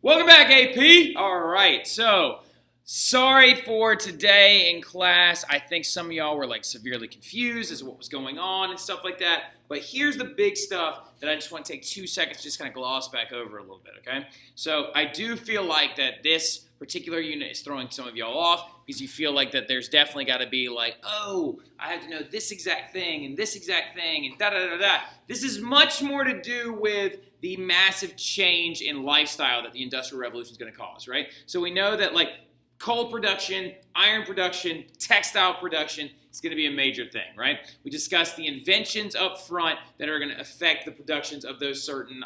Welcome back, AP. All right, so sorry for today in class. I think some of y'all were like severely confused as to what was going on and stuff like that. But here's the big stuff that I just want to take 2 seconds to just kind of gloss back over a little bit, okay? So I do feel like that this particular unit is throwing some of y'all off because you feel like that there's definitely got to be like, oh, I have to know this exact thing and this exact thing and da-da-da-da. This is much more to do with the massive change in lifestyle that the Industrial Revolution is going to cause, right? So we know that like coal production, iron production, textile production is going to be a major thing, right? We discussed the inventions up front that are going to affect the productions of those certain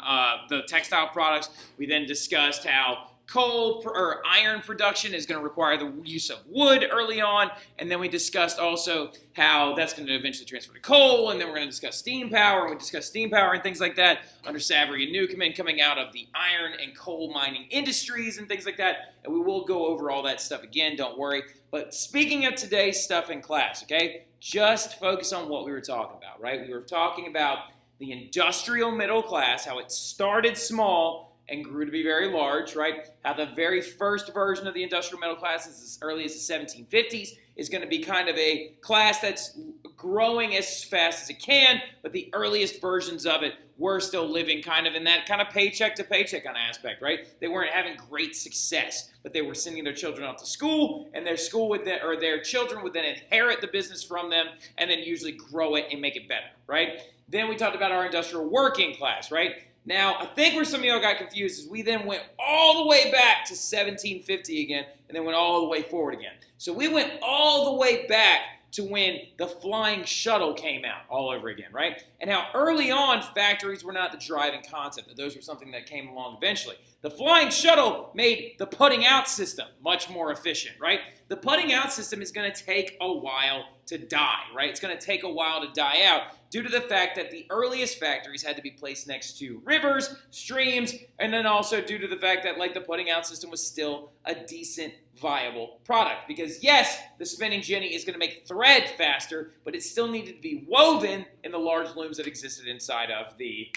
the textile products. We then discussed how coal or iron production is going to require the use of wood early on, and then we discussed also how that's going to eventually transfer to coal, and then we're going to discuss steam power, and we discussed steam power and things like that under Savory and Newcomen coming out of the iron and coal mining industries and things like that, and we will go over all that stuff again, don't worry. But speaking of today's stuff in class, okay, just focus on what we were talking about, right? We were talking about the industrial middle class, how it started small and grew to be very large, right? How the very first version of the industrial middle class is as early as the 1750s is going to be kind of a class that's growing as fast as it can, but the earliest versions of it were still living kind of in that kind of paycheck to paycheck kind of aspect, right? They weren't having great success, but they were sending their children off to school, and their school would then, or their children would then inherit the business from them and then usually grow it and make it better, right? Then we talked about our industrial working class, right? Now, I think where some of y'all got confused is we then went all the way back to 1750 again, and then went all the way forward again. So we went all the way back to when the flying shuttle came out all over again, right? And how early on factories were not the driving concept, that those were something that came along eventually. The flying shuttle made the putting out system much more efficient, right? The putting out system is going to take a while to die, right? It's going to take a while to die out due to the fact that the earliest factories had to be placed next to rivers, streams, and then also due to the fact that like the putting out system was still a decent, viable product. Because yes, the spinning jenny is going to make thread faster, but it still needed to be woven in the large looms that existed inside of the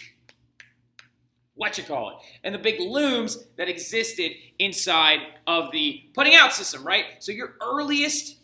and the big looms that existed inside of the putting out system, right? So your earliest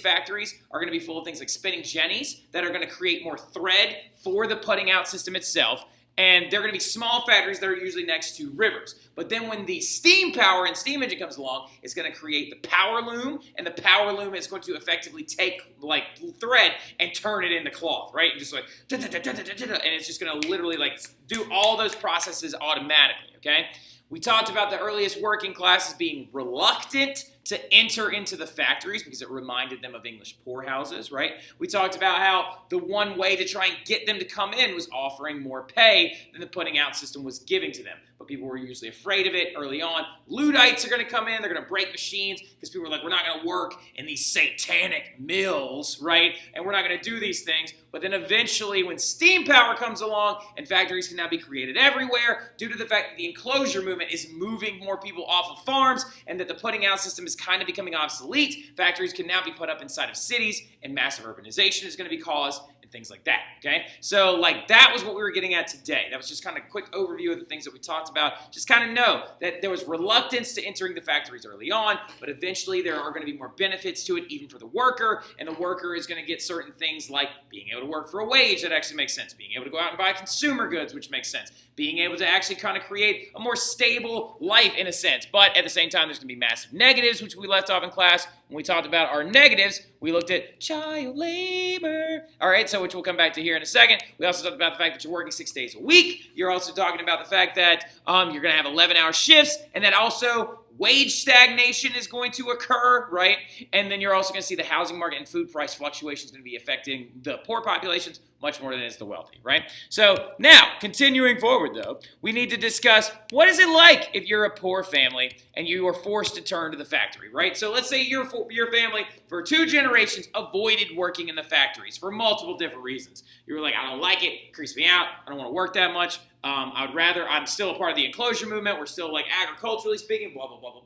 factories are going to be full of things like spinning jennies that are going to create more thread for the putting out system itself. And they're going to be small factories that are usually next to rivers. But then when the steam power and steam engine comes along, it's going to create the power loom, and the power loom is going to effectively take like thread and turn it into cloth, right? And just like, and it's just going to literally like do all those processes automatically, okay? We talked about the earliest working classes being reluctant to enter into the factories because it reminded them of English poorhouses, right? We talked about how the one way to try and get them to come in was offering more pay than the putting out system was giving to them. But people were usually afraid of it early on. Luddites are going to come in. They're going to break machines because people were like, we're not going to work in these satanic mills, right? And we're not going to do these things. But then eventually when steam power comes along and factories can now be created everywhere due to the fact that the enclosure movement is moving more people off of farms and that the putting out system is kind of becoming obsolete, factories can now be put up inside of cities and massive urbanization is going to be caused and things like that, okay? So like that was what we were getting at today. That was just kind of a quick overview of the things that we talked about. Just kind of know that there was reluctance to entering the factories early on, but eventually there are going to be more benefits to it even for the worker, and the worker is going to get certain things like being able to work for a wage that actually makes sense, being able to go out and buy consumer goods, which makes sense, being able to actually kind of create a more stable life in a sense. But at the same time, there's going to be massive negatives, which we left off in class. When we talked about our negatives, we looked at child labor. All right, so which we'll come back to here in a second. We also talked about the fact that you're working 6 days a week. You're also talking about the fact that you're going to have 11-hour shifts, and that also wage stagnation is going to occur, right? And then you're also going to see the housing market and food price fluctuations going to be affecting the poor populations much more than it's the wealthy, right? So now, continuing forward though, we need to discuss what is it like if you're a poor family and you are forced to turn to the factory, right? So let's say your family for 2 generations avoided working in the factories for multiple different reasons. You were like, I don't like it creeps me out, I don't want to work that much. I'm still a part of the enclosure movement. We're still like agriculturally speaking, blah, blah, blah, blah,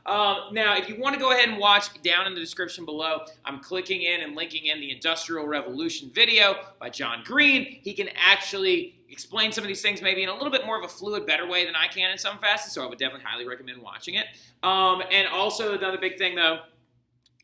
blah. Now, if you want to go ahead and watch down in the description below, I'm clicking in and linking in the Industrial Revolution video by John Green. He can actually explain some of these things maybe in a little bit more of a fluid, better way than I can in some facets, so I would definitely highly recommend watching it. And also another big thing, though,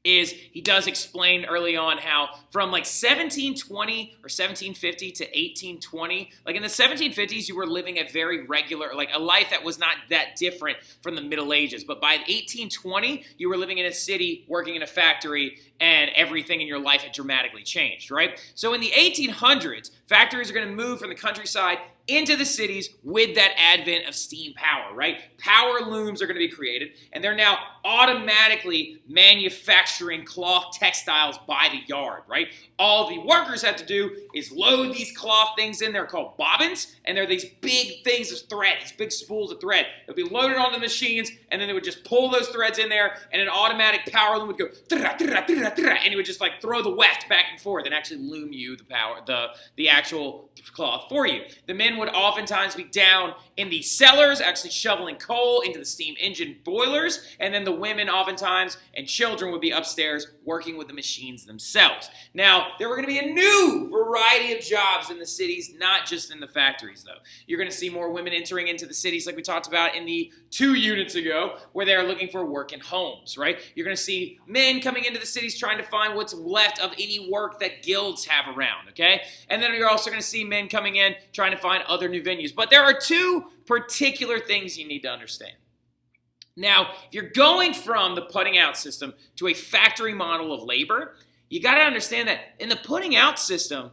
is he does explain early on how from like 1720 or 1750 to 1820, like in the 1750s, you were living a very regular, like a life that was not that different from the Middle Ages. But by 1820, you were living in a city, working in a factory, and everything in your life had dramatically changed, right? So in the 1800s, factories are going to move from the countryside into the cities with that advent of steam power, right? Power looms are going to be created, and they're now automatically manufacturing cloth textiles by the yard, right? All the workers have to do is load these cloth things in. They're called bobbins, and they're these big things of thread, these big spools of thread. They'll be loaded onto the machines, and then they would just pull those threads in there, and an automatic power loom would go, and it would just like throw the weft back and forth and actually loom you the actual cloth for you. The men would oftentimes be down in the cellars, actually shoveling coal into the steam engine boilers, and then the women oftentimes and children would be upstairs working with the machines themselves. Now, there were going to be a new variety of jobs in the cities, not just in the factories, though. You're going to see more women entering into the cities like we talked about in the 2 units ago, where they're looking for work in homes, right? You're going to see men coming into the cities trying to find what's left of any work that guilds have around, okay? And then you're also going to see men coming in trying to find other new venues. But there are two particular things you need to understand. Now, if you're going from the putting out system to a factory model of labor, you got to understand that in the putting out system,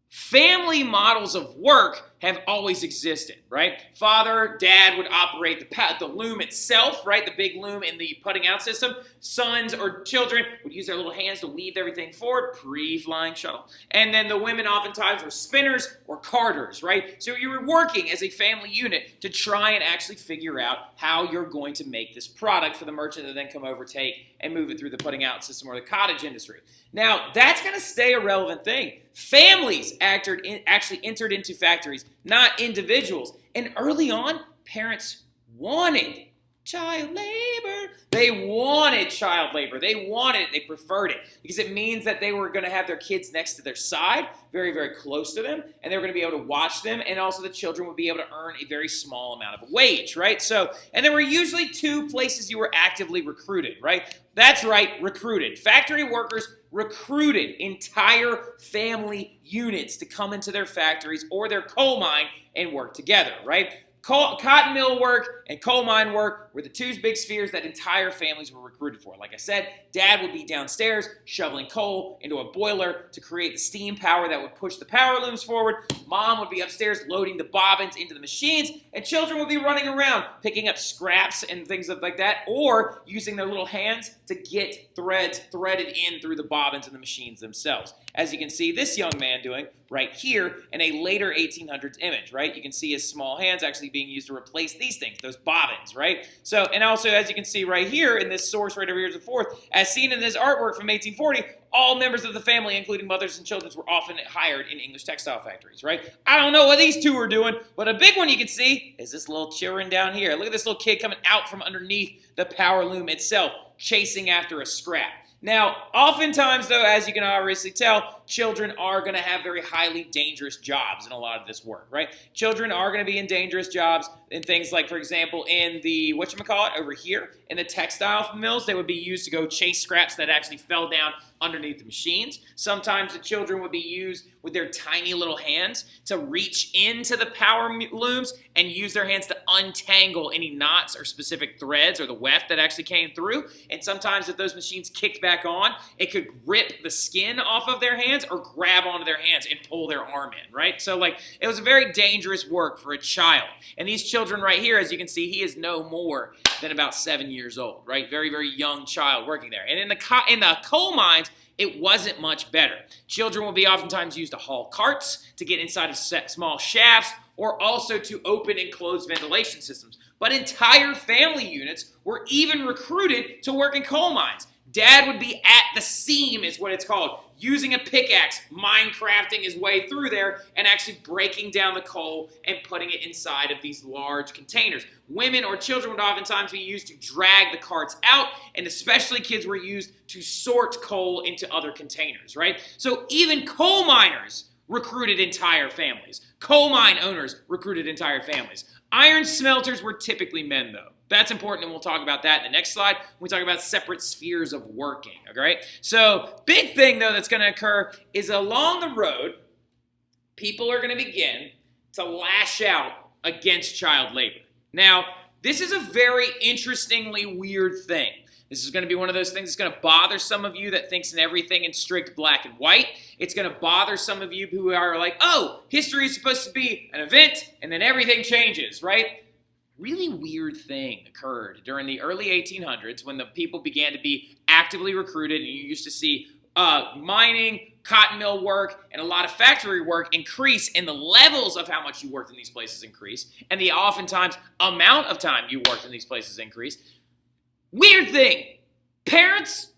family models of work have always existed, right? Father, dad would operate the loom itself, right? The big loom in the putting out system. Sons or children would use their little hands to weave everything forward, pre-flying shuttle. And then the women oftentimes were spinners or carders, right? So you were working as a family unit to try and actually figure out how you're going to make this product for the merchant to then come over, take, and move it through the putting out system or the cottage industry. Now, that's going to stay a relevant thing. Families actually entered into factories, not individuals. And early on, parents wanted child labor. They wanted child labor. They wanted it. They preferred it because it means that they were going to have their kids next to their side, very, very close to them, and they were going to be able to watch them, and also the children would be able to earn a very small amount of a wage, right? So, and there were usually two places you were actively recruited, right? That's right, recruited. Factory workers recruited entire family units to come into their factories or their coal mine and work together, right? Cotton mill work and coal mine work were the two big spheres that entire families were recruited for. Like I said, dad would be downstairs shoveling coal into a boiler to create the steam power that would push the power looms forward. Mom would be upstairs loading the bobbins into the machines, and children would be running around picking up scraps and things like that, or using their little hands to get threads threaded in through the bobbins and the machines themselves. As you can see this young man doing right here in a later 1800s image, right? You can see his small hands actually being used to replace these things, those bobbins, right? So, and also as you can see right here in this source right over here to the fourth, as seen in this artwork from 1840, all members of the family, including mothers and children, were often hired in English textile factories, right? I don't know what these two are doing, but a big one you can see is this little children down here. Look at this little kid coming out from underneath the power loom itself, chasing after a scrap. Now, oftentimes, though, as you can obviously tell, children are going to have very highly dangerous jobs in a lot of this work, right? Children are going to be in dangerous jobs in things like, for example, in the, over here, in the textile mills, they would be used to go chase scraps that actually fell down underneath the machines. Sometimes the children would be used with their tiny little hands to reach into the power looms and use their hands to untangle any knots or specific threads or the weft that actually came through. And sometimes if those machines kicked back on, it could rip the skin off of their hands or grab onto their hands and pull their arm in, right? So like it was a very dangerous work for a child. And these children right here, as you can see, he is no more than about 7 years old, right? Very, very young child working there. And in the coal mines, it wasn't much better. Children will be oftentimes used to haul carts, to get inside of small shafts, or also to open and close ventilation systems. But entire family units were even recruited to work in coal mines. Dad would be at the seam, is what it's called, using a pickaxe, minecrafting his way through there, and actually breaking down the coal and putting it inside of these large containers. Women or children would oftentimes be used to drag the carts out, and especially kids were used to sort coal into other containers, right? So even coal miners recruited entire families. Coal mine owners recruited entire families. Iron smelters were typically men, though. That's important, and we'll talk about that in the next slide when we talk about separate spheres of working, all right? So big thing, though, that's going to occur is along the road, people are going to begin to lash out against child labor. Now, this is a very interestingly weird thing. This is going to be one of those things that's going to bother some of you that thinks in everything in strict black and white. It's going to bother some of you who are like, oh, history is supposed to be an event, and then everything changes, right? Really weird thing occurred during the early 1800s when the people began to be actively recruited, and you used to see mining, cotton mill work, and a lot of factory work increase, and the levels of how much you worked in these places increase, and the oftentimes amount of time you worked in these places increase. Weird thing. Parents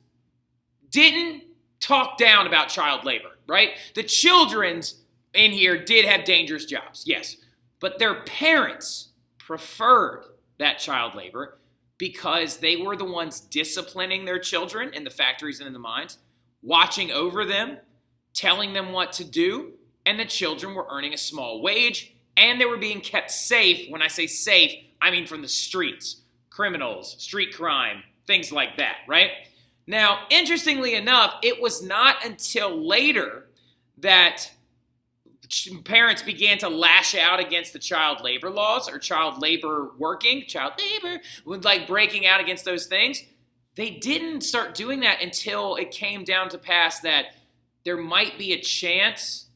didn't talk down about child labor, right? The children's in here did have dangerous jobs, yes, but their parents preferred that child labor because they were the ones disciplining their children in the factories and in the mines, watching over them, telling them what to do, and the children were earning a small wage, and they were being kept safe. When I say safe, I mean from the streets, criminals, street crime, things like that, right? Now, interestingly enough, it was not until later that parents began to lash out against the child labor laws or child labor working, child labor, with like breaking out against those things. They didn't start doing that until it came down to pass that there might be a chance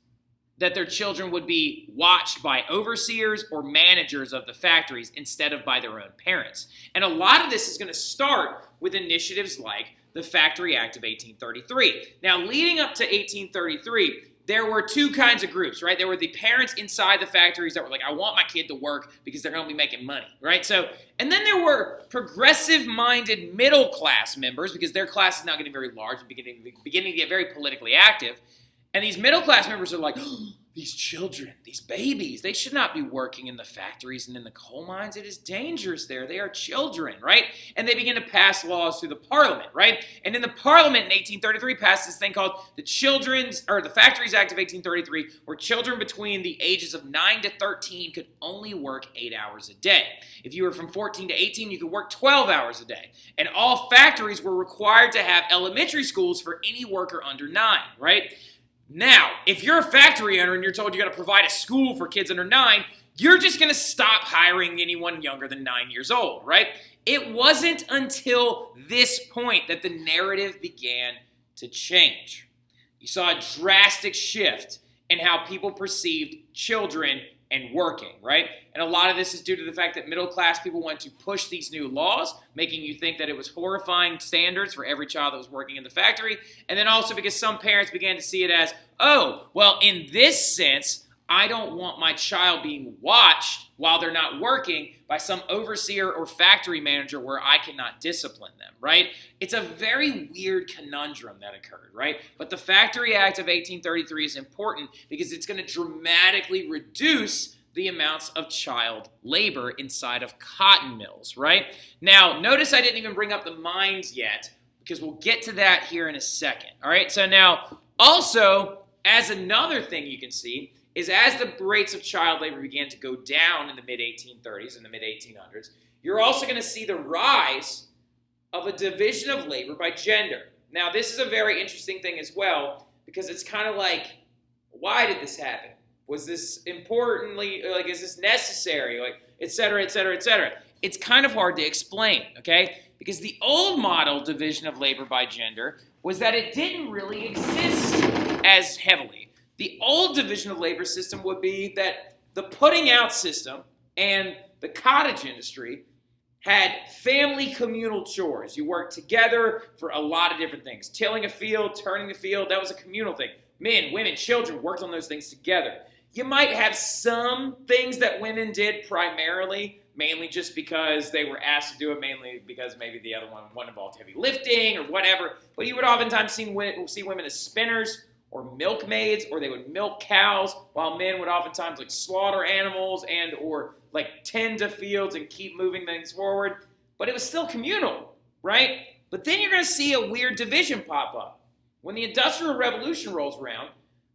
that their children would be watched by overseers or managers of the factories instead of by their own parents. And a lot of this is going to start with initiatives like the Factory Act of 1833. Now, leading up to 1833, there were two kinds of groups, right? There were the parents inside the factories that were like, I want my kid to work because they're going to be making money, right? So, and then there were progressive-minded middle-class members because their class is now getting very large and beginning to get very politically active. And these middle-class members are like, oh, these children, these babies, they should not be working in the factories and in the coal mines. It is dangerous there. They are children, right? And they begin to pass laws through the parliament, right? And in the parliament in 1833 passed this thing called the Factories Act of 1833, where children between the ages of 9 to 13 could only work 8 hours a day. If you were from 14 to 18, you could work 12 hours a day. And all factories were required to have elementary schools for any worker under 9, right? Now, if you're a factory owner and you're told you got to provide a school for kids under 9, you're just going to stop hiring anyone younger than 9 years old, right? It wasn't until this point that the narrative began to change. You saw a drastic shift in how people perceived children and working, right? And a lot of this is due to the fact that middle-class people went to push these new laws, making you think that it was horrifying standards for every child that was working in the factory. And then also because some parents began to see it as, oh, well, in this sense, I don't want my child being watched while they're not working by some overseer or factory manager where I cannot discipline them, right? It's a very weird conundrum that occurred, right? But the Factory Act of 1833 is important because it's going to dramatically reduce the amounts of child labor inside of cotton mills, right? Now, notice I didn't even bring up the mines yet because we'll get to that here in a second, all right? So now, also, as another thing you can see, is as the rates of child labor began to go down in the mid-1830s and the mid-1800s, you're also going to see the rise of a division of labor by gender. Now, this is a very interesting thing as well, because it's kind of like, why did this happen? Was this importantly, like, is this necessary? Like, et cetera, et cetera, et cetera. It's kind of hard to explain, okay? Because the old model division of labor by gender was that it didn't really exist as heavily. The old division of labor system would be that the putting out system and the cottage industry had family communal chores. You worked together for a lot of different things. Tilling a field, turning the field, that was a communal thing. Men, women, children worked on those things together. You might have some things that women did primarily, mainly just because they were asked to do it, mainly because maybe the other one involved heavy lifting or whatever. But you would oftentimes see women as spinners, or milkmaids, or they would milk cows, while men would oftentimes like slaughter animals and or like tend to fields and keep moving things forward. But it was still communal, right? But then you're going to see a weird division pop up. When the Industrial Revolution rolls around,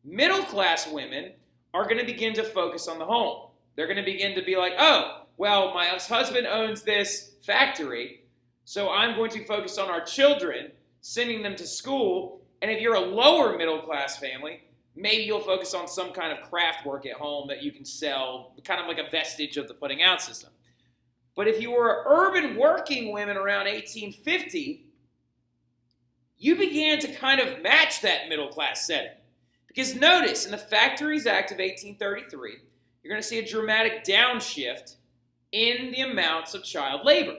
Middle-class women are going to begin to focus on the home. They're going to begin to be like, oh, well, my husband owns this factory, so I'm going to focus on our children, sending them to school. And if you're a lower middle-class family, maybe you'll focus on some kind of craft work at home that you can sell, kind of like a vestige of the putting out system. But if you were urban working women around 1850, you began to kind of match that middle-class setting. Because notice, in the Factories Act of 1833, you're going to see a dramatic downshift in the amounts of child labor.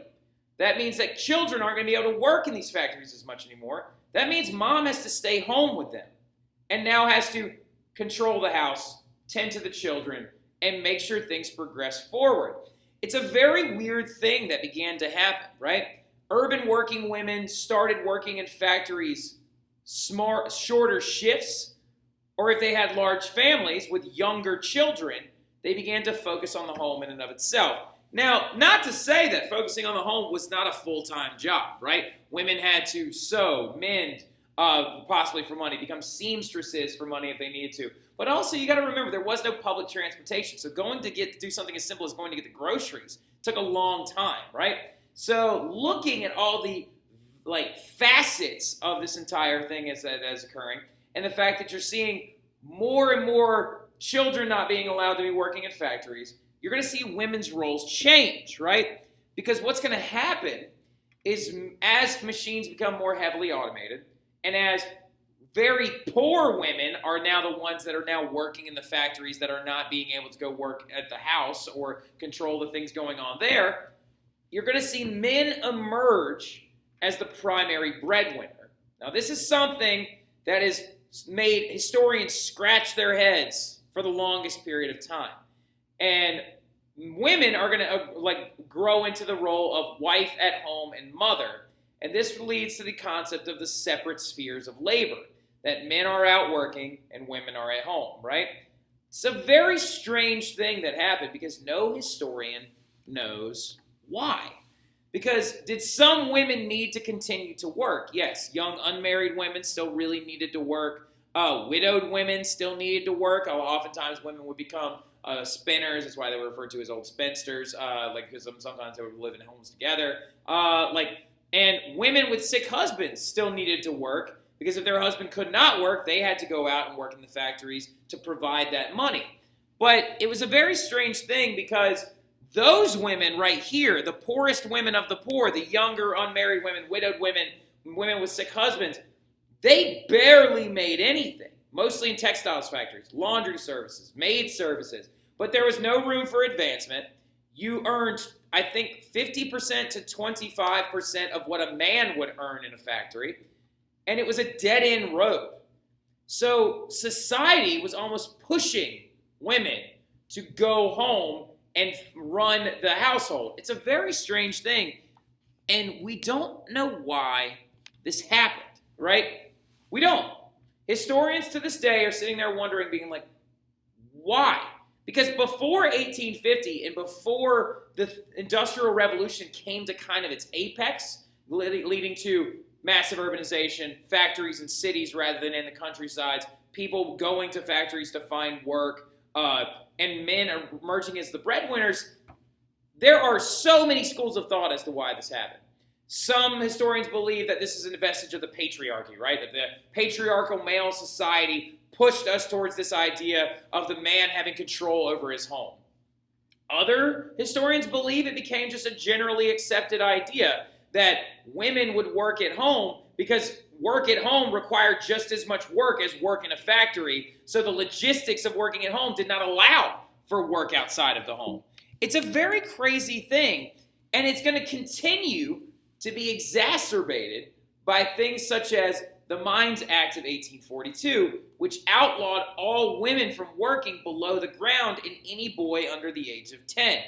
That means that children aren't going to be able to work in these factories as much anymore. That means mom has to stay home with them and now has to control the house, tend to the children, and make sure things progress forward. It's a very weird thing that began to happen, right? Urban working women started working in factories shorter shifts, or if they had large families with younger children, they began to focus on the home in and of itself. Now, not to say that focusing on the home was not a full-time job, right? Women had to sew, mend, possibly for money, become seamstresses for money if they needed to. But also, you got to remember, there was no public transportation. So going to do something as simple as going to get the groceries took a long time, right? So looking at all the facets of this entire thing as occurring, and the fact that you're seeing more and more children not being allowed to be working in factories, you're going to see women's roles change, right? Because what's going to happen is as machines become more heavily automated, and as very poor women are now the ones that are now working in the factories that are not being able to go work at the house or control the things going on there, you're going to see men emerge as the primary breadwinner. Now, this is something that has made historians scratch their heads for the longest period of time. And women are going to grow into the role of wife at home and mother. And this leads to the concept of the separate spheres of labor, that men are out working and women are at home, right? It's a very strange thing that happened because no historian knows why. Because did some women need to continue to work? Yes, young unmarried women still really needed to work. Widowed women still needed to work. Oftentimes women would become spinners. That's why they were referred to as old spinsters, because sometimes they would live in homes together. And women with sick husbands still needed to work because if their husband could not work, they had to go out and work in the factories to provide that money. But it was a very strange thing because those women right here, the poorest women of the poor, the younger unmarried women, widowed women, women with sick husbands, they barely made anything, mostly in textiles factories, laundry services, maid services. But there was no room for advancement. You earned, I think, 50% to 25% of what a man would earn in a factory. And it was a dead-end road. So society was almost pushing women to go home and run the household. It's a very strange thing. And we don't know why this happened, right? We don't. Historians to this day are sitting there wondering, being like, why? Because before 1850 and before the Industrial Revolution came to kind of its apex, leading to massive urbanization, factories in cities rather than in the countrysides, people going to factories to find work, and men are emerging as the breadwinners, there are so many schools of thought as to why this happened. Some historians believe that this is a vestige of the patriarchy, right? That the patriarchal male society pushed us towards this idea of the man having control over his home. Other historians believe it became just a generally accepted idea that women would work at home because work at home required just as much work as work in a factory, so the logistics of working at home did not allow for work outside of the home. It's a very crazy thing, and it's going to continue to be exacerbated by things such as the Mines Act of 1842, which outlawed all women from working below the ground and any boy under the age of 10.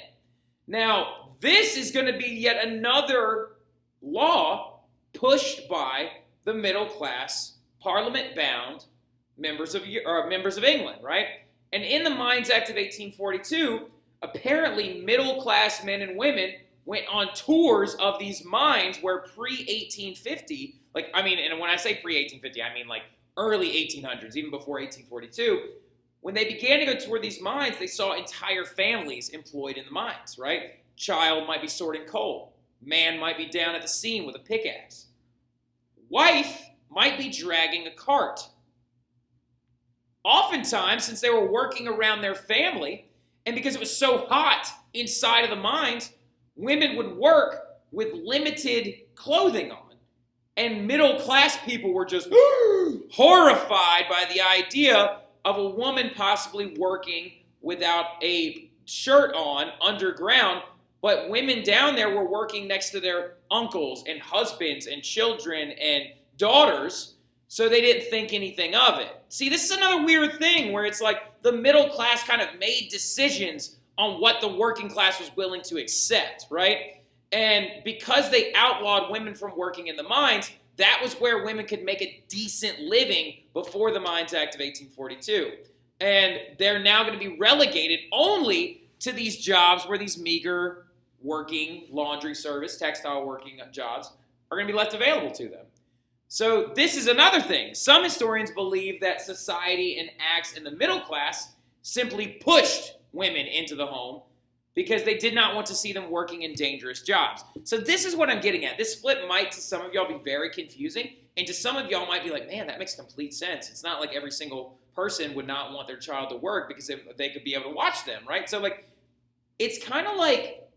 Now, this is going to be yet another law pushed by the middle-class, parliament-bound members of England, right? And in the Mines Act of 1842, apparently middle-class men and women went on tours of these mines where pre-1850, and when I say pre-1850, I mean like early 1800s, even before 1842, when they began to go toward these mines, they saw entire families employed in the mines, right? Child might be sorting coal. Man might be down at the scene with a pickaxe. Wife might be dragging a cart. Oftentimes, since they were working around their family, and because it was so hot inside of the mines, women would work with limited clothing on. And middle-class people were just horrified by the idea of a woman possibly working without a shirt on underground, but women down there were working next to their uncles and husbands and children and daughters, so they didn't think anything of it. See, this is another weird thing where it's like the middle class kind of made decisions on what the working class was willing to accept, right? And because they outlawed women from working in the mines, that was where women could make a decent living before the Mines Act of 1842. And they're now going to be relegated only to these jobs where these meager working laundry service, textile working jobs are going to be left available to them. So this is another thing. Some historians believe that society enacts in the middle class simply pushed women into the home because they did not want to see them working in dangerous jobs. So this is what I'm getting at. This flip might, to some of y'all, be very confusing, and to some of y'all might be like, man, that makes complete sense. It's not like every single person would not want their child to work because they could be able to watch them, right? So, like, it's kind of like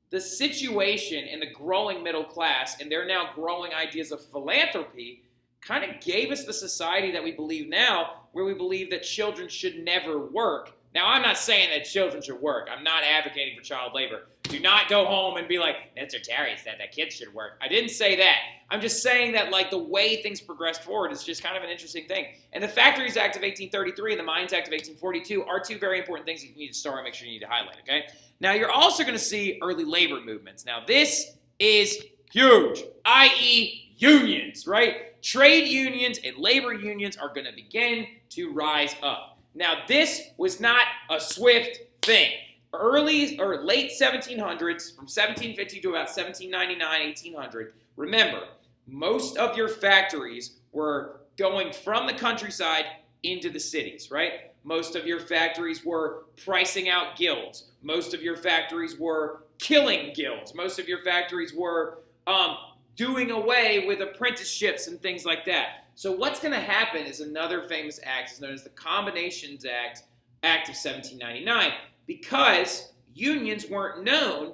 the situation in the growing middle class and their now growing ideas of philanthropy kind of gave us the society that we believe now, where we believe that children should never work. Now, I'm not saying that children should work. I'm not advocating for child labor. Do not go home and be like, Mr. Terry said that kids should work. I didn't say that. I'm just saying that, like, the way things progressed forward is just kind of an interesting thing. And the Factories Act of 1833 and the Mines Act of 1842 are two very important things that you need to start and make sure you need to highlight, okay? Now, you're also going to see early labor movements. Now, this is huge, i.e. unions, right? Trade unions and labor unions are going to begin to rise up. Now, this was not a swift thing. Early or late 1700s, from 1750 to about 1799, 1800, remember, most of your factories were going from the countryside into the cities, right? Most of your factories were pricing out guilds. Most of your factories were killing guilds. Most of your factories were doing away with apprenticeships and things like that. So what's going to happen is another famous act is known as the Combinations Act of 1799, because unions weren't known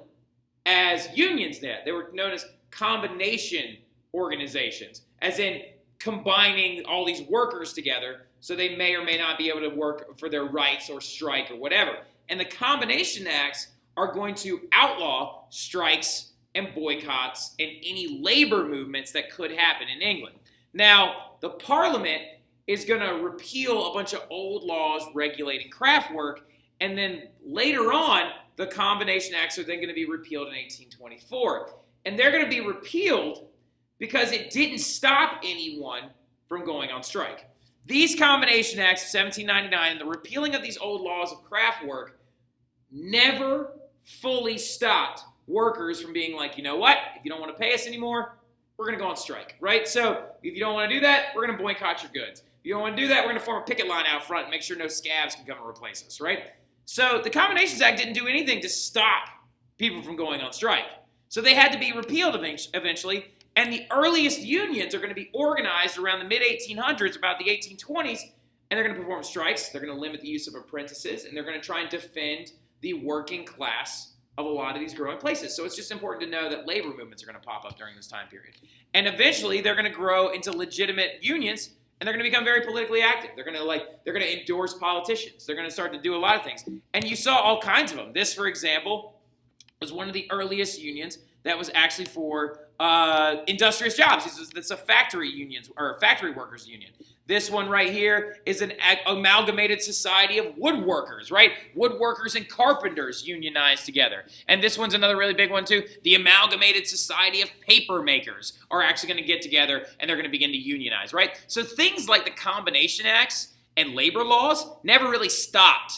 as unions then. They were known as combination organizations, as in combining all these workers together so they may or may not be able to work for their rights or strike or whatever. And the Combination Acts are going to outlaw strikes and boycotts and any labor movements that could happen in England. Now, the Parliament is going to repeal a bunch of old laws regulating craft work, and then later on, the Combination Acts are then going to be repealed in 1824. And they're going to be repealed because it didn't stop anyone from going on strike. These Combination Acts of 1799 and the repealing of these old laws of craft work never fully stopped workers from being like, you know what, if you don't want to pay us anymore, we're going to go on strike, right? So if you don't want to do that, we're going to boycott your goods. If you don't want to do that, we're going to form a picket line out front and make sure no scabs can come and replace us, right? So the Combinations Act didn't do anything to stop people from going on strike. So they had to be repealed eventually, and the earliest unions are going to be organized around the mid-1800s, about the 1820s, and they're going to perform strikes, they're going to limit the use of apprentices, and they're going to try and defend the working class of a lot of these growing places. So it's just important to know that labor movements are going to pop up during this time period. And eventually they're going to grow into legitimate unions, and they're going to become very politically active. They're going to endorse politicians. They're going to start to do a lot of things. And you saw all kinds of them. This, for example, was one of the earliest unions that was actually for industrious jobs. It's a factory unions or factory workers union. This one right here is an amalgamated society of woodworkers, right? Woodworkers and carpenters unionized together. And this one's another really big one too. The Amalgamated Society of Paper Makers are actually going to get together and they're going to begin to unionize, right? So things like the Combination Acts and labor laws never really stopped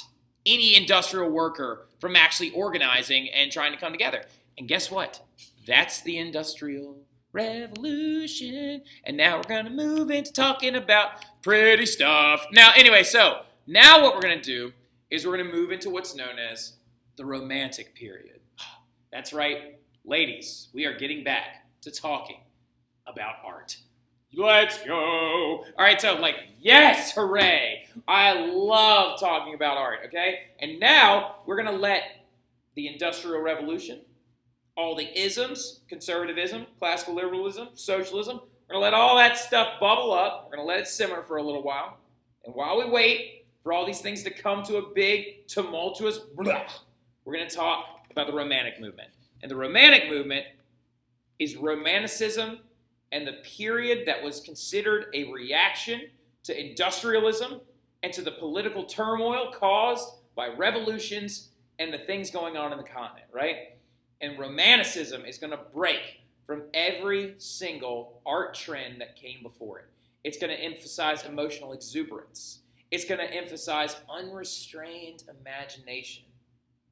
any industrial worker from actually organizing and trying to come together. And guess what? That's the Industrial revolution. And now we're going to move into talking about pretty stuff. Now, anyway, so now what we're going to do is we're going to move into what's known as the Romantic period. That's right, ladies, we are getting back to talking about art. Let's go. All right, so yes, hooray. I love talking about art, okay? And now we're going to let the Industrial Revolution, all the isms, conservatism, classical liberalism, socialism, we're going to let all that stuff bubble up. We're going to let it simmer for a little while. And while we wait for all these things to come to a big, tumultuous blah, we're going to talk about the Romantic movement. And the Romantic movement is Romanticism and the period that was considered a reaction to industrialism and to the political turmoil caused by revolutions and the things going on in the continent, right? And Romanticism is going to break from every single art trend that came before it. It's going to emphasize emotional exuberance. It's going to emphasize unrestrained imagination.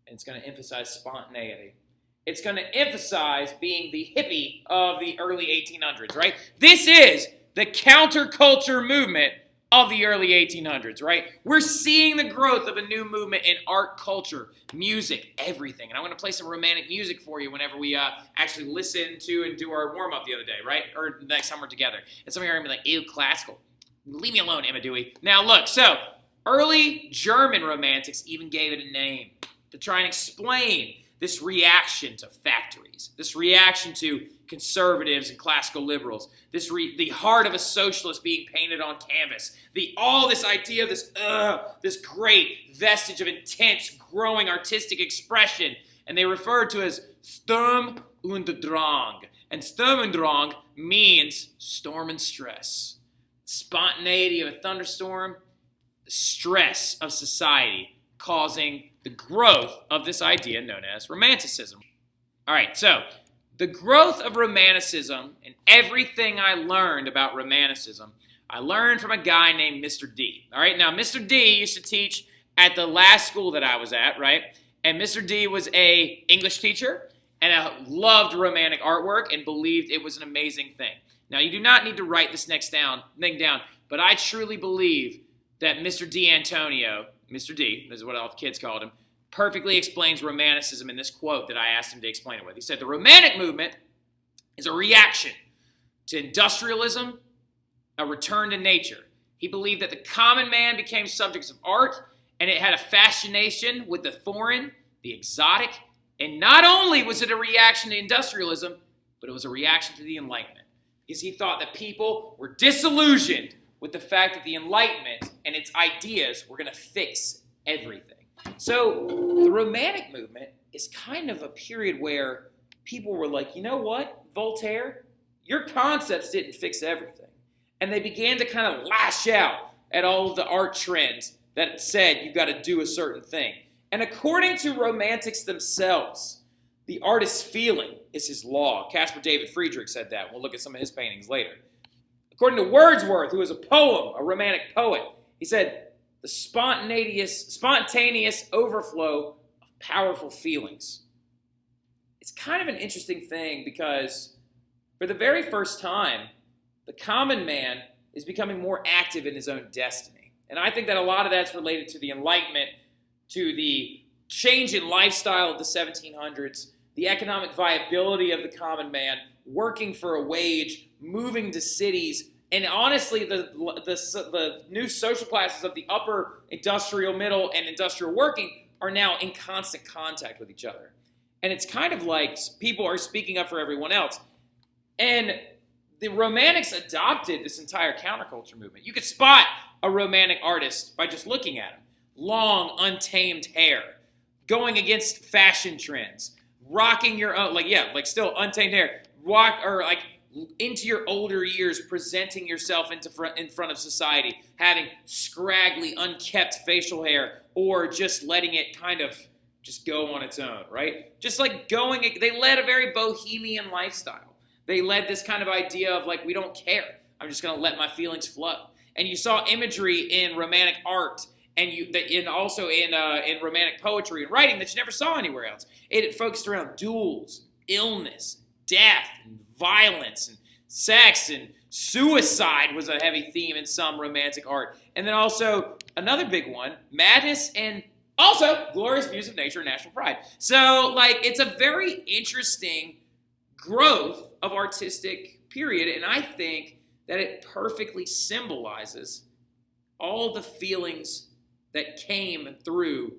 And it's going to emphasize spontaneity. It's going to emphasize being the hippie of the early 1800s, right? This is the counterculture movement of the early 1800s, right? We're seeing the growth of a new movement in art, culture, music, everything. And I'm going to play some romantic music for you whenever we actually listen to and do our warm-up the other day, right? Or next time we're together. And some of you are going to be like, ew, classical. Leave me alone, Emma Dewey. Now look, so early German romantics even gave it a name to try and explain this reaction to factories, this reaction to conservatives and classical liberals, the heart of a socialist being painted on canvas, all this idea of this great vestige of intense, growing artistic expression, and they referred to as Sturm und Drang. And Sturm und Drang means storm and stress. Spontaneity of a thunderstorm, the stress of society causing the growth of this idea known as Romanticism. All right, so the growth of Romanticism and everything I learned about Romanticism, I learned from a guy named Mr. D. All right, now Mr. D used to teach at the last school that I was at, right? And Mr. D was a English teacher and loved romantic artwork and believed it was an amazing thing. Now, you do not need to write this next thing down, but I truly believe that Mr. D. Antonio, Mr. D, this is what all the kids called him, perfectly explains Romanticism in this quote that I asked him to explain it with. He said, the Romantic movement is a reaction to industrialism, a return to nature. He believed that the common man became subjects of art, and it had a fascination with the foreign, the exotic, and not only was it a reaction to industrialism, but it was a reaction to the Enlightenment. Because he thought that people were disillusioned with the fact that the Enlightenment and its ideas were going to fix everything. So the Romantic movement is kind of a period where people were like, you know what, Voltaire, your concepts didn't fix everything. And they began to kind of lash out at all of the art trends that said you've got to do a certain thing. And according to Romantics themselves, the artist's feeling is his law. Caspar David Friedrich said that. We'll look at some of his paintings later. According to Wordsworth, who was a Romantic poet, he said, the spontaneous overflow of powerful feelings. It's kind of an interesting thing because for the very first time, the common man is becoming more active in his own destiny. And I think that a lot of that's related to the Enlightenment, to the change in lifestyle of the 1700s, the economic viability of the common man, working for a wage, moving to cities, and honestly, the new social classes of the upper industrial, middle, and industrial working are now in constant contact with each other. And it's kind of like people are speaking up for everyone else. And the Romantics adopted this entire counterculture movement. You could spot a Romantic artist by just looking at him. Long, untamed hair, going against fashion trends, rocking your own, still untamed hair, into your older years, presenting yourself in front of society, having scraggly, unkept facial hair, or just letting it kind of just go on its own, right? Just like they led a very bohemian lifestyle. They led this kind of idea of we don't care. I'm just going to let my feelings flow. And you saw imagery in Romantic art and also in Romantic poetry and writing that you never saw anywhere else. It focused around duels, illness, death, and violence and sex and suicide was a heavy theme in some romantic art. And then also another big one, madness and also glorious views of nature and national pride. So like it's a very interesting growth of artistic period, and I think that it perfectly symbolizes all the feelings that came through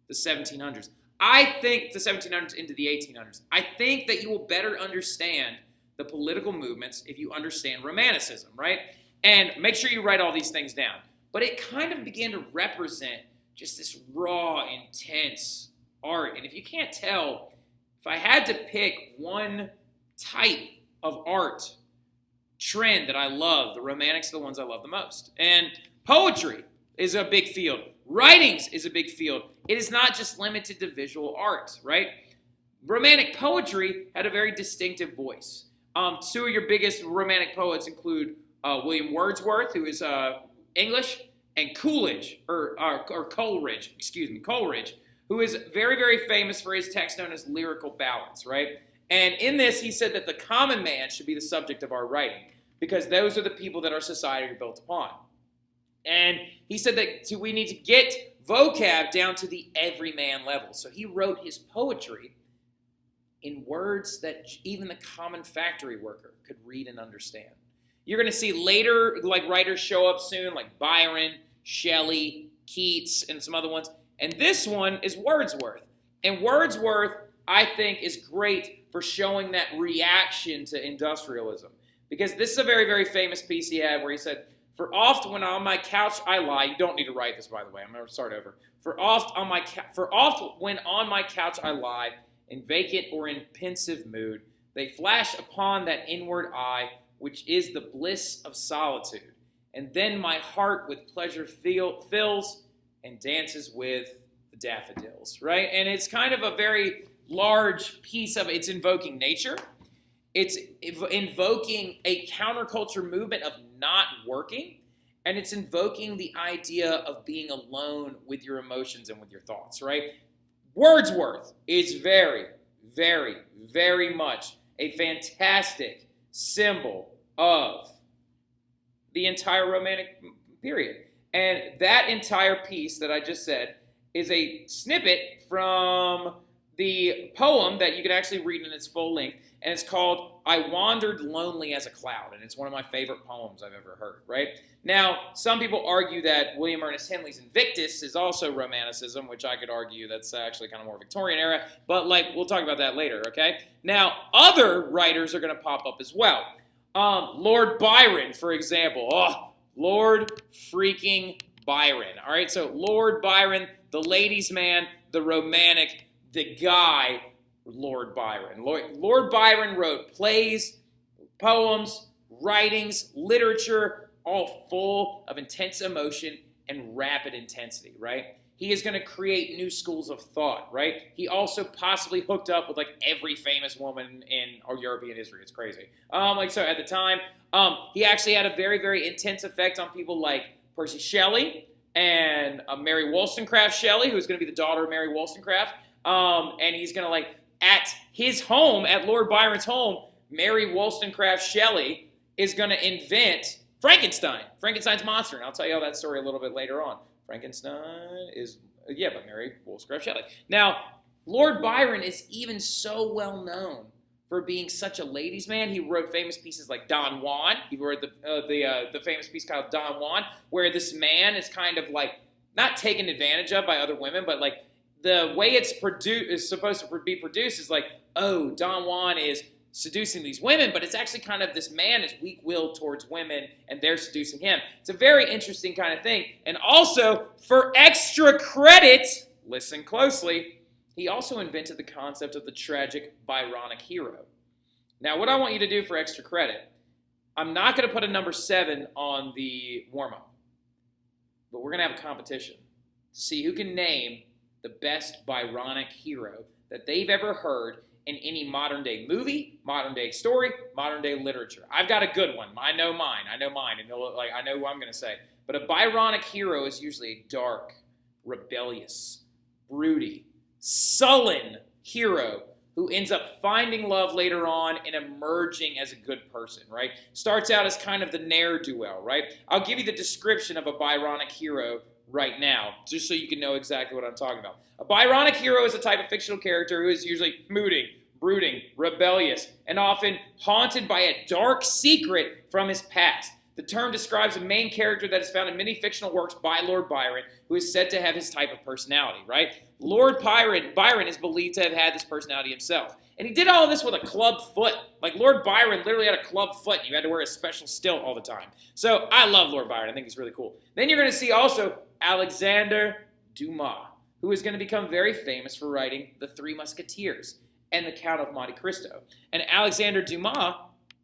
the 1700s. I think the 1700s into the 1800s. I think that you will better understand the political movements if you understand Romanticism, right? And make sure you write all these things down. But it kind of began to represent just this raw, intense art. And if you can't tell, if I had to pick one type of art trend that I love, the Romantics are the ones I love the most. And poetry is a big field. Writings is a big field. It is not just limited to visual art, right? Romantic poetry had a very distinctive voice. Two of your biggest Romantic poets include William Wordsworth, who is English, and Coleridge, Coleridge, who is very, very famous for his text known as lyrical ballads, right? And in this, he said that the common man should be the subject of our writing because those are the people that our society are built upon. And he said that we need to get vocab down to the everyman level. So he wrote his poetry in words that even the common factory worker could read and understand. You're going to see later like writers show up soon, like Byron, Shelley, Keats, and some other ones. And this one is Wordsworth. And Wordsworth, I think, is great for showing that reaction to industrialism. Because this is a very, very famous piece he had where he said, "For oft when on my couch I lie," you don't need to write this, by the way, I'm going to start over. For oft when on my couch I lie, in vacant or in pensive mood, they flash upon that inward eye, which is the bliss of solitude. And then my heart with pleasure fills and dances with the daffodils, right? And it's kind of a very large piece of it's invoking nature. It's invoking a counterculture movement of not working, and it's invoking the idea of being alone with your emotions and with your thoughts, right? Wordsworth is very, very, very much a fantastic symbol of the entire Romantic period. And that entire piece that I just said is a snippet from the poem that you can actually read in its full length, and it's called "I Wandered Lonely as a Cloud," and it's one of my favorite poems I've ever heard, right? Now, some people argue that William Ernest Henley's Invictus is also Romanticism, which I could argue that's actually kind of more Victorian era, but like we'll talk about that later, okay? Now, other writers are going to pop up as well. Lord Byron, for example. Oh, Lord freaking Byron, all right? So Lord Byron, the ladies' man, the romantic, the guy, Lord Byron. Lord Byron wrote plays, poems, writings, literature, all full of intense emotion and rapid intensity, right? He is going to create new schools of thought, right? He also possibly hooked up with like every famous woman in our European history. It's crazy. So at the time, he actually had a very, very intense effect on people like Percy Shelley and Mary Wollstonecraft Shelley, who's going to be the daughter of Mary Wollstonecraft. And he's going to like, at his home, at Lord Byron's home, Mary Wollstonecraft Shelley is going to invent Frankenstein's monster. And I'll tell you all that story a little bit later on. Frankenstein is, by Mary Wollstonecraft Shelley. Now, Lord Byron is even so well known for being such a ladies' man. He wrote famous pieces like Don Juan. He wrote the famous piece called Don Juan, where this man is kind of like not taken advantage of by other women, but like the way it's supposed to be produced is like, oh, Don Juan is seducing these women, but it's actually kind of this man is weak-willed towards women, and they're seducing him. It's a very interesting kind of thing. And also, for extra credit, listen closely, he also invented the concept of the tragic Byronic hero. Now, what I want you to do for extra credit, I'm not going to put a number 7 on the warm-up, but we're going to have a competition to see who can name the best Byronic hero that they've ever heard in any modern-day movie, modern-day story, modern-day literature. I've got a good one. I know mine, and I know who I'm going to say. But a Byronic hero is usually a dark, rebellious, broody, sullen hero who ends up finding love later on and emerging as a good person, right? Starts out as kind of the ne'er-do-well, right? I'll give you the description of a Byronic hero right now, just so you can know exactly what I'm talking about. A Byronic hero is a type of fictional character who is usually moody, brooding, rebellious, and often haunted by a dark secret from his past. The term describes a main character that is found in many fictional works by Lord Byron, who is said to have his type of personality, right? Lord Byron is believed to have had this personality himself. And he did all of this with a club foot. Like, Lord Byron literally had a club foot. You had to wear a special stilt all the time. So I love Lord Byron. I think he's really cool. Then you're going to see also Alexander Dumas, who is going to become very famous for writing The Three Musketeers and The Count of Monte Cristo. And Alexander Dumas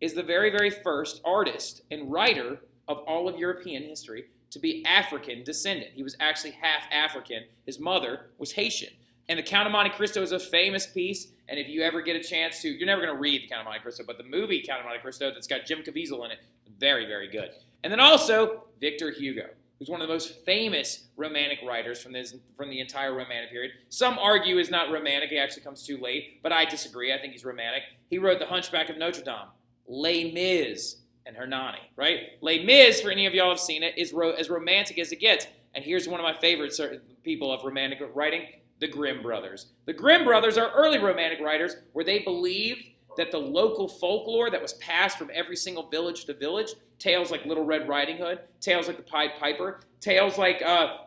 is the very, very first artist and writer of all of European history to be African descendant. He was actually half African. His mother was Haitian. And The Count of Monte Cristo is a famous piece, and if you ever get a chance to, you're never going to read The Count of Monte Cristo, but the movie Count of Monte Cristo that's got Jim Caviezel in it, very, very good. And then also, Victor Hugo, who's one of the most famous romantic writers from the entire Romantic period. Some argue he's not romantic, he actually comes too late, but I disagree. I think he's romantic. He wrote The Hunchback of Notre Dame, Les Mis, and Hernani, right? Les Mis, for any of y'all have seen it, is as romantic as it gets. And here's one of my favorite people of romantic writing, the Grimm brothers. The Grimm brothers are early romantic writers where they believed that the local folklore that was passed from every single village to village, tales like Little Red Riding Hood, tales like the Pied Piper, tales like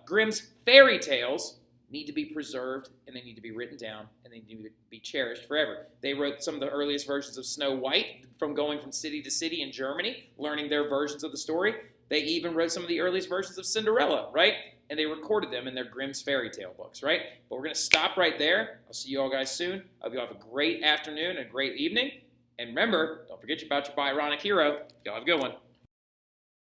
Grimm's fairy tales, need to be preserved, and they need to be written down, and they need to be cherished forever. They wrote some of the earliest versions of Snow White from going from city to city in Germany, learning their versions of the story. They even wrote some of the earliest versions of Cinderella, right? And they recorded them in their Grimm's fairy tale books, right? But we're going to stop right there. I'll see you all guys soon. I hope you all have a great afternoon and a great evening. And remember, don't forget about your Byronic hero. Y'all have a good one.